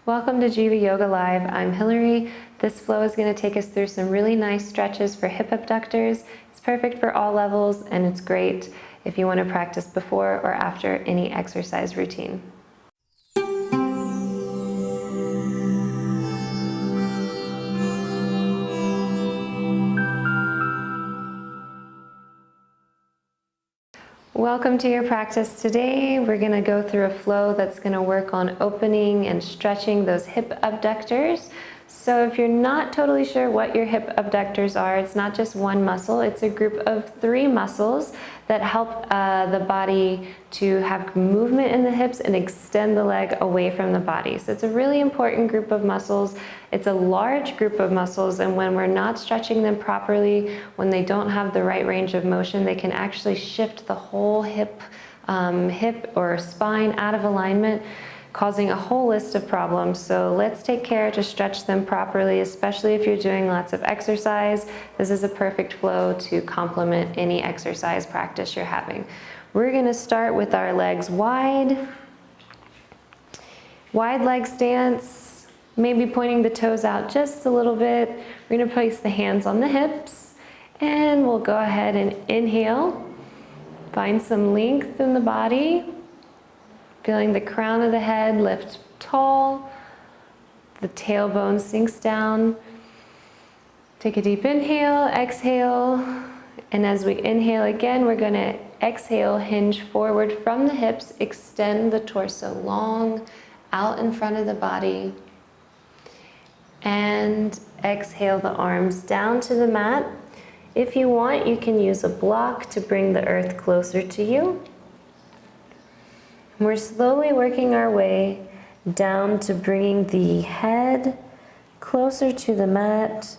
Welcome to Jiva Yoga Live. I'm Hillary. This flow is going to take us through some really nice stretches for hip abductors. It's perfect for all levels, and it's great if you want to practice before or after any exercise routine. Welcome to your practice today. We're going to go through a flow that's going to work on opening and stretching those hip abductors. So if you're not totally sure what your hip abductors are, it's not just one muscle, it's a group of 3 muscles that help the body to have movement in the hips and extend the leg away from the body. So it's a really important group of muscles. It's a large group of muscles, and when we're not stretching them properly, when they don't have the right range of motion, they can actually shift the whole hip or spine out of alignment, causing a whole list of problems. So let's take care to stretch them properly, especially if you're doing lots of exercise. This is a perfect flow to complement any exercise practice you're having. We're going to start with our legs wide. Wide leg stance, maybe pointing the toes out just a little bit. We're going to place the hands on the hips, and we'll go ahead and inhale. Find some length in the body. Feeling the crown of the head lift tall, the tailbone sinks down. Take a deep inhale, exhale, and as we inhale again, we're going to exhale, hinge forward from the hips, extend the torso long out in front of the body, and exhale the arms down to the mat. If you want, you can use a block to bring the earth closer to you. We're slowly working our way down to bringing the head closer to the mat,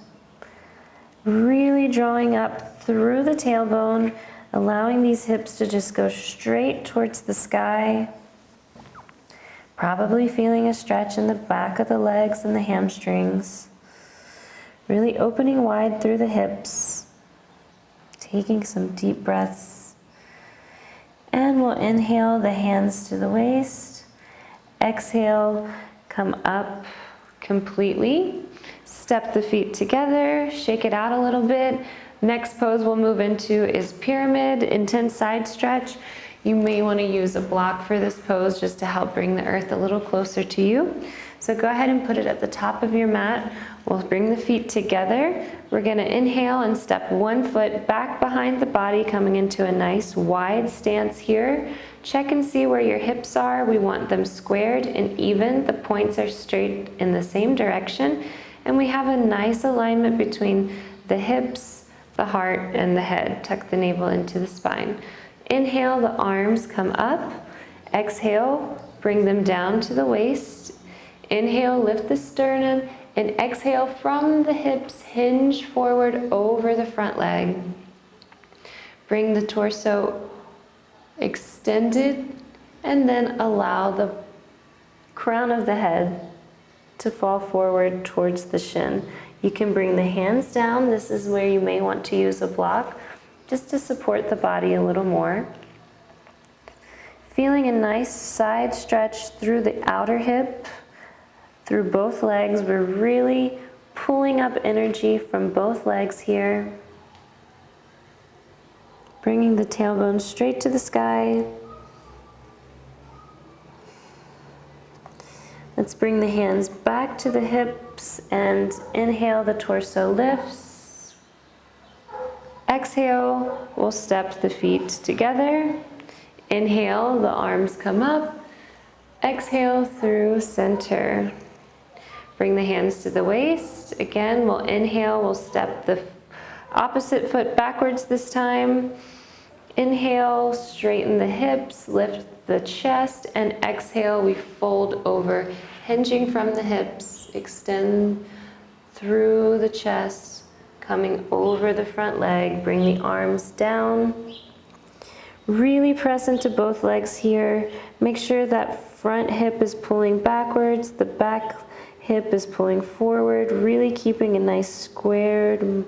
really drawing up through the tailbone, allowing these hips to just go straight towards the sky. Probably feeling a stretch in the back of the legs and the hamstrings. Really opening wide through the hips, taking some deep breaths. And we'll inhale the hands to the waist. Exhale, come up completely. Step the feet together, shake it out a little bit. Next pose we'll move into is pyramid, intense side stretch. You may want to use a block for this pose just to help bring the earth a little closer to you. So go ahead and put it at the top of your mat. We'll bring the feet together. We're going to inhale and step one foot back behind the body, coming into a nice wide stance here. Check and see where your hips are. We want them squared and even. The points are straight in the same direction. And we have a nice alignment between the hips, the heart, and the head. Tuck the navel into the spine. Inhale, the arms come up. Exhale, bring them down to the waist. Inhale, lift the sternum, and exhale from the hips, hinge forward over the front leg. Bring the torso extended, and then allow the crown of the head to fall forward towards the shin. You can bring the hands down. This is where you may want to use a block, just to support the body a little more. Feeling a nice side stretch through the outer hip, through both legs. We're really pulling up energy from both legs here. Bringing the tailbone straight to the sky. Let's bring the hands back to the hips and inhale, the torso lifts. Exhale, we'll step the feet together. Inhale, the arms come up. Exhale through center. Bring the hands to the waist. Again, we'll inhale, we'll step the opposite foot backwards this time. Inhale, straighten the hips, lift the chest, and exhale, we fold over, hinging from the hips, extend through the chest, coming over the front leg, bring the arms down. Really press into both legs here. Make sure that front hip is pulling backwards, the back hip is pulling forward, really keeping a nice squared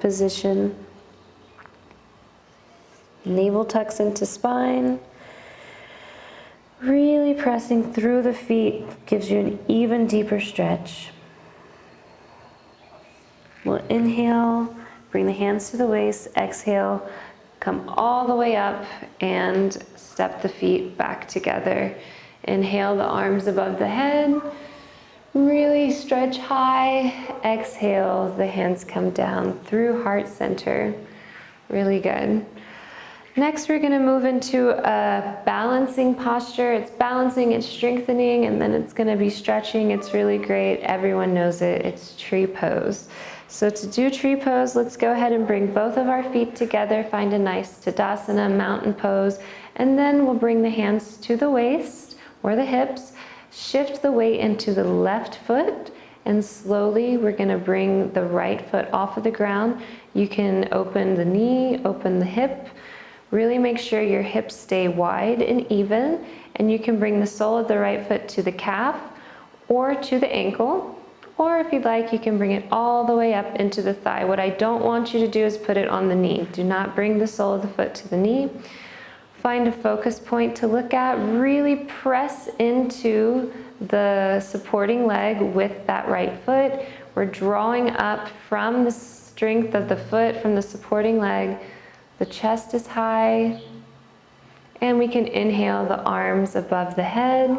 position. Navel tucks into spine. Really pressing through the feet gives you an even deeper stretch. We'll inhale, bring the hands to the waist, exhale, come all the way up and step the feet back together. Inhale the arms above the head, really stretch high. Exhale, the hands come down through heart center. Really good. Next, we're gonna move into a balancing posture. It's balancing, it's strengthening, and then it's gonna be stretching. It's really great. Everyone knows it. It's tree pose. So to do tree pose, let's go ahead and bring both of our feet together. Find a nice Tadasana, mountain pose, and then we'll bring the hands to the waist or the hips. Shift the weight into the left foot, and slowly we're gonna bring the right foot off of the ground. You can open the knee, open the hip. Really make sure your hips stay wide and even, and you can bring the sole of the right foot to the calf or to the ankle, or if you'd like, you can bring it all the way up into the thigh. What I don't want you to do is put it on the knee. Do not bring the sole of the foot to the knee. Find a focus point to look at. Really press into the supporting leg with that right foot. We're drawing up from the strength of the foot, from the supporting leg. The chest is high, and we can inhale the arms above the head,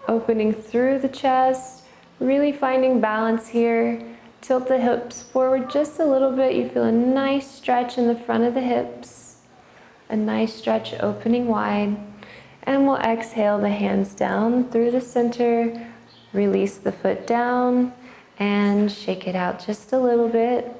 opening through the chest, really finding balance here. Tilt the hips forward just a little bit. You feel a nice stretch in the front of the hips, a nice stretch opening wide, and we'll exhale the hands down through the center, release the foot down, and shake it out just a little bit.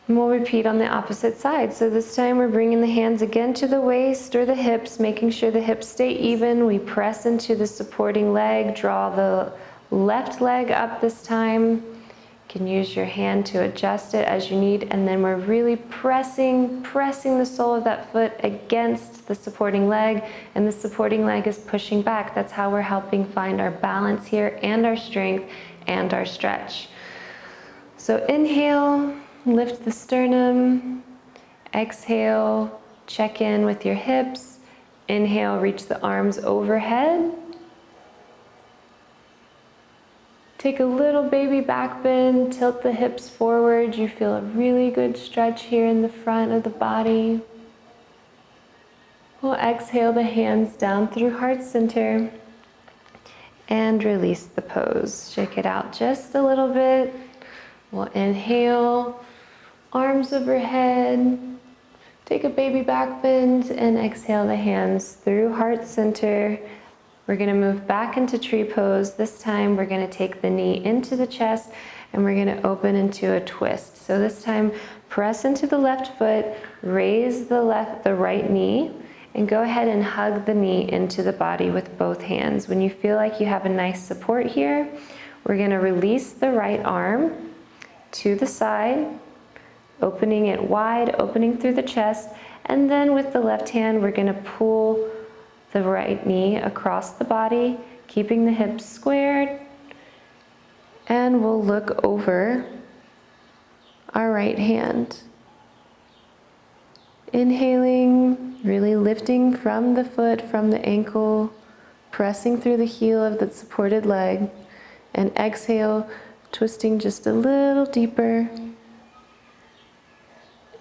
And we'll repeat on the opposite side. So this time we're bringing the hands again to the waist or the hips, making sure the hips stay even. We press into the supporting leg, draw the left leg up this time. You can use your hand to adjust it as you need, and then we're really pressing the sole of that foot against the supporting leg, and the supporting leg is pushing back. That's how we're helping find our balance here and our strength and our stretch. So inhale. Lift the sternum, exhale, check in with your hips, inhale, reach the arms overhead. Take a little baby back bend, tilt the hips forward. You feel a really good stretch here in the front of the body. We'll exhale the hands down through heart center and release the pose. Shake it out just a little bit. We'll inhale, arms overhead, take a baby back bend, and exhale the hands through heart center. We're gonna move back into tree pose. This time we're gonna take the knee into the chest and we're gonna open into a twist. So this time, press into the left foot, raise the right knee, and go ahead and hug the knee into the body with both hands. When you feel like you have a nice support here, we're gonna release the right arm to the side, opening it wide, opening through the chest, and then with the left hand, we're gonna pull the right knee across the body, keeping the hips squared, and we'll look over our right hand. Inhaling, really lifting from the foot, from the ankle, pressing through the heel of the supported leg, and exhale, twisting just a little deeper.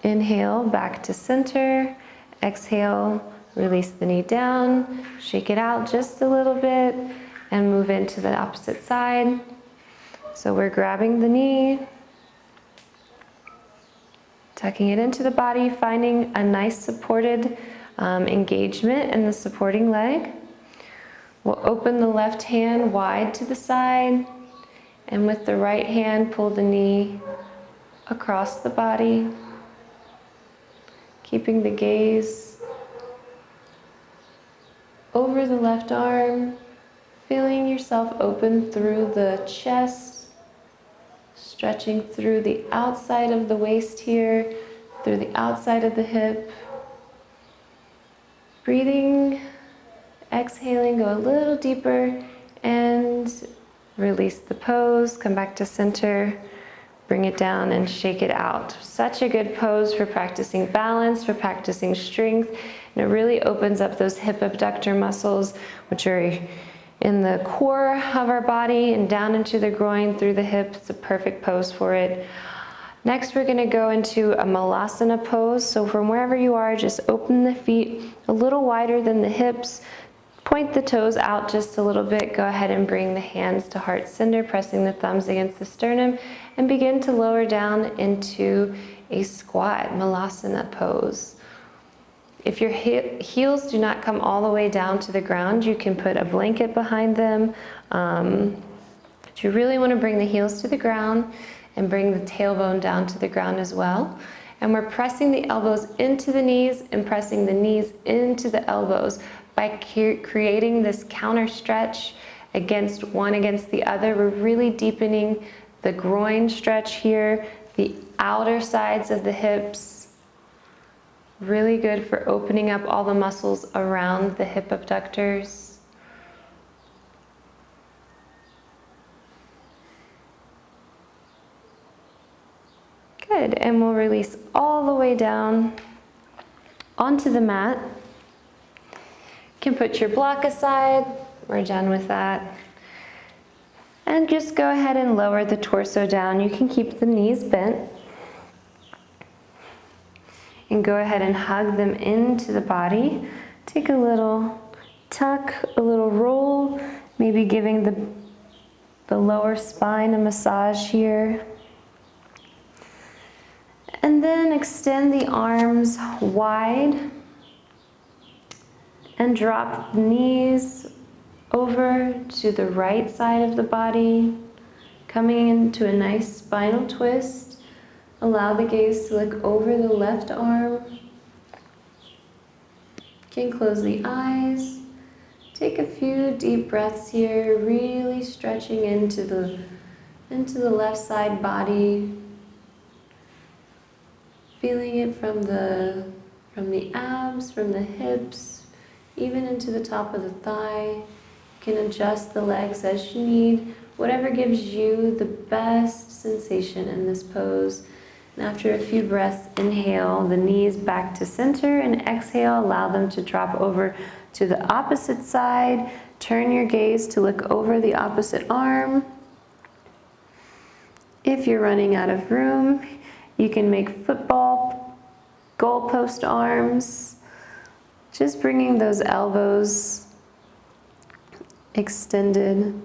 Inhale, back to center. Exhale, release the knee down, shake it out just a little bit, and move into the opposite side. So we're grabbing the knee, tucking it into the body, finding a nice supported engagement in the supporting leg. We'll open the left hand wide to the side, and with the right hand, pull the knee across the body, keeping the gaze over the left arm, feeling yourself open through the chest, stretching through the outside of the waist here, through the outside of the hip. Breathing, exhaling, go a little deeper, and release the pose, come back to center, bring it down and shake it out. Such a good pose for practicing balance, for practicing strength, And it really opens up those hip abductor muscles, which are in the core of our body and down into the groin through the hip. It's a perfect pose for it. Next, we're going to go into a Malasana pose. So from wherever you are, just open the feet a little wider than the hips. Point the toes out just a little bit. Go ahead and bring the hands to heart center, pressing the thumbs against the sternum, and begin to lower down into a squat Malasana pose. If your heels do not come all the way down to the ground, you can put a blanket behind them. But you really want to bring the heels to the ground and bring the tailbone down to the ground as well. And we're pressing the elbows into the knees and pressing the knees into the elbows by creating this counter stretch against the other. We're really deepening the groin stretch here, the outer sides of the hips. Really good for opening up all the muscles around the hip abductors. Good, and we'll release all the way down onto the mat. You can put your block aside. We're done with that. And just go ahead and lower the torso down. You can keep the knees bent. And go ahead and hug them into the body. Take a little tuck, a little roll, maybe giving the lower spine a massage here. And then extend the arms wide and drop the knees over to the right side of the body, coming into a nice spinal twist. Allow the gaze to look over the left arm. You can close the eyes. Take a few deep breaths here, really stretching into the left side body. Feeling it from the abs, from the hips, even into the top of the thigh. You can adjust the legs as you need, whatever gives you the best sensation in this pose. And after a few breaths, inhale the knees back to center, and exhale, allow them to drop over to the opposite side. Turn your gaze to look over the opposite arm. If you're running out of room, you can make football goalpost arms, just bringing those elbows extended,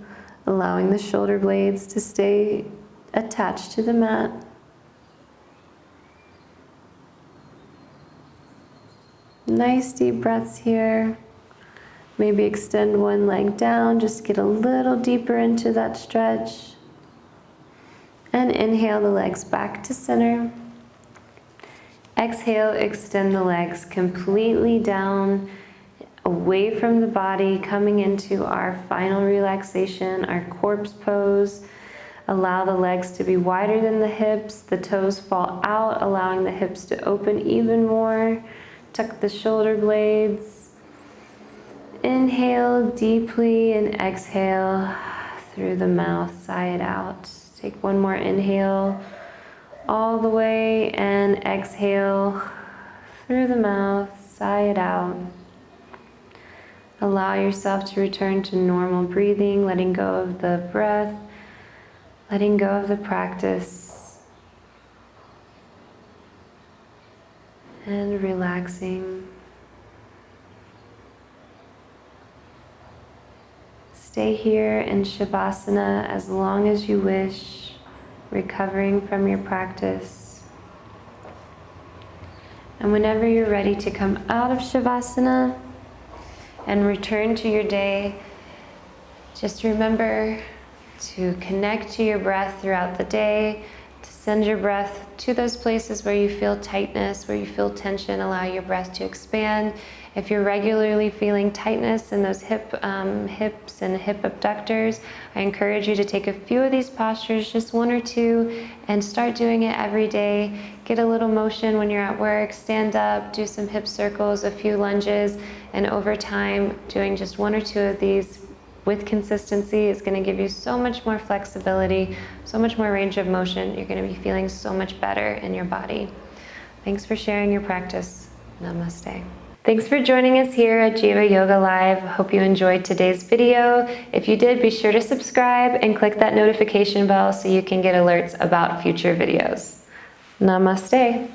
allowing the shoulder blades to stay attached to the mat. Nice deep breaths here. Maybe extend one leg down, just get a little deeper into that stretch. And inhale the legs back to center. Exhale, extend the legs completely down, away from the body, coming into our final relaxation, our corpse pose. Allow the legs to be wider than the hips, the toes fall out, allowing the hips to open even more. Tuck the shoulder blades. Inhale deeply and exhale through the mouth, sigh it out. Take one more inhale all the way and exhale through the mouth, sigh it out. Allow yourself to return to normal breathing, letting go of the breath, letting go of the practice, and relaxing. Stay here in Shavasana as long as you wish, recovering from your practice. And whenever you're ready to come out of Shavasana and return to your day, just remember to connect to your breath throughout the day, to send your breath to those places where you feel tightness, where you feel tension. Allow your breath to expand. If you're regularly feeling tightness in those hips and hip abductors, I encourage you to take a few of these postures, just one or two, and start doing it every day. Get a little motion when you're at work, stand up, do some hip circles, a few lunges, and over time, doing just one or two of these with consistency is going to give you so much more flexibility, so much more range of motion. You're going to be feeling so much better in your body. Thanks for sharing your practice. Namaste. Thanks for joining us here at Jiva Yoga Live. Hope you enjoyed today's video. If you did, be sure to subscribe and click that notification bell so you can get alerts about future videos. Namaste.